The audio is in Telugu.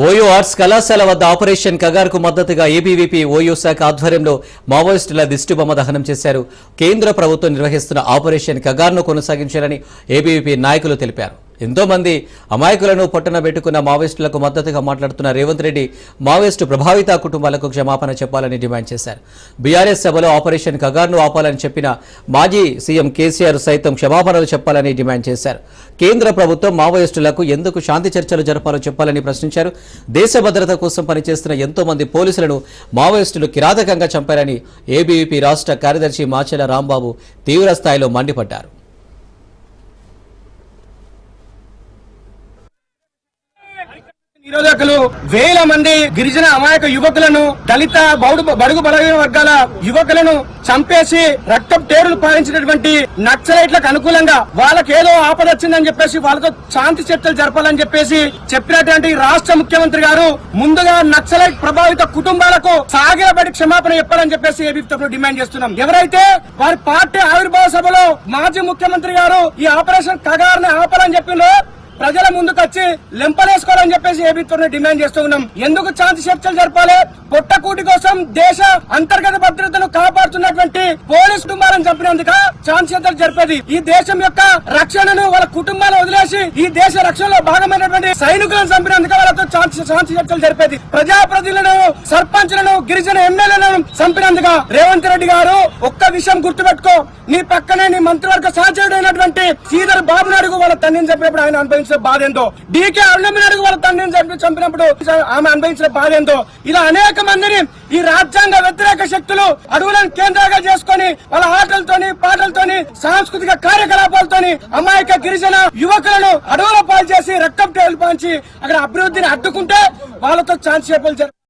ఓయూ ఆర్ట్స్ కళాశాల వద్ద ఆపరేషన్ కగార్కు మద్దతుగా ఏబీవీపీ ఓయూ శాఖ ఆధ్వర్యంలో మావోయిస్టుల దిష్టిబొమ్మ దహనం చేశారు. కేంద్ర ప్రభుత్వం నిర్వహిస్తున్న ఆపరేషన్ కగార్ను కొనసాగించాలని ఏబీవీపీ నాయకులు తెలిపారు. ఎంతో మంది అమాయకులను పొట్టన పెట్టుకున్న మావోయిస్టులకు మద్దతుగా మాట్లాడుతున్న రేవంత్ రెడ్డి మావోయిస్టు ప్రభావిత కుటుంబాలకు క్షమాపణ చెప్పాలని డిమాండ్ చేశారు. బీఆర్ఎస్ సభలో ఆపరేషన్ కగార్ను ఆపాలని చెప్పిన మాజీ సీఎం కేసీఆర్ సైతం క్షమాపణలు చెప్పాలని డిమాండ్ చేశారు. కేంద్ర ప్రభుత్వం మావోయిస్టులకు ఎందుకు శాంతి చర్చలు జరపాలో చెప్పాలని ప్రశ్నించారు. దేశ భద్రత కోసం పనిచేస్తున్న ఎంతో మంది పోలీసులను మావోయిస్టులు కిరాతకంగా చంపారని ఏబీవీపీ రాష్ట్ర కార్యదర్శి మాచెల రాంబాబు తీవ్ర స్థాయిలో మండిపడ్డారు. నిరోధకులు వేల మంది గిరిజన అమాయక యువకులను, దళిత బడుగు బలహీన వర్గాల యువకులను చంపేసి రక్తం టేరులు పాలించినటువంటి నక్సలైట్లకు అనుకూలంగా వాళ్ళకేదో ఆపద వచ్చిందని చెప్పేసి వాళ్ళతో శాంతి చర్చలు జరపాలని చెప్పేసి చెప్పినటువంటి రాష్ట్ర ముఖ్యమంత్రి గారు ముందుగా నక్సలైట్ ప్రభావిత కుటుంబాలకు సాగిలబడి క్షమాపణ చెప్పాలని చెప్పేసి ఏబీవీపీ డిమాండ్ చేస్తున్నాం. ఎవరైతే వారి పార్టీ ఆవిర్భావ సభలో మాజీ ముఖ్యమంత్రి గారు ఈ ఆపరేషన్ కగార్ని ఆపాలని చెప్పిందో ప్రజల ముందుకు వచ్చి లెంపలేసుకోవాలని చెప్పేసి ఏబీవీపీ డిమాండ్ చేస్తూ ఉన్నాం. ఎందుకు శాంతి చర్చలు జరపాలి? పొట్టకూటి కోసం దేశ అంతర్గత భద్రతను కాపాడుతున్నటువంటి పోలీసు కుటుంబాలను చంపినందుక శాంతి చర్చలు జరిపేది. ఈ దేశం యొక్క రక్షణను వాళ్ళ కుటుంబాలు వదిలేసి ఈ దేశ రక్షణలో భాగమైనటువంటి సైనికులను చంపినందుక వాళ్ళతో శాంతి చర్చలు జరిపేది. ప్రజాప్రతినిధులను, సర్పంచ్లను, గిరిజన ఎమ్మెల్యేలను చంపినందుక రేవంత్ రెడ్డి గారు ఒక్క విషయం గుర్తుపెట్టుకో, నీ పక్కనే నీ మంత్రివర్గ సహచరుడైనటువంటి శ్రీధర్ బాబుని అడుగు, వాళ్ళ తండ్రిని చంపినప్పుడు ఆయన అనుభవించిన బాధ ఏందో, డీకే అరుణమ్మని అడుగు, వాళ్ళ తండ్రిని చంపినప్పుడు ఆమె అనుభవించిన బాధ ఏందో. ఇలా అనేక మందిని ఈ రాజ్యాంగ వ్యతిరేక శక్తులు అడవులను కేంద్రంగా చేసుకుని వాళ్ళ ఆటలతోని, పాటలతోని, సాంస్కృతిక కార్యకలాపాలతోని అమాయక గిరిజన యువకులను అడవుల పాలు చేసి రక్తం టేలు పాంచి అక్కడ అభివృద్ధిని అడ్డుకుంటే వాళ్ళతో ఛాన్స్ చెప్పాలి.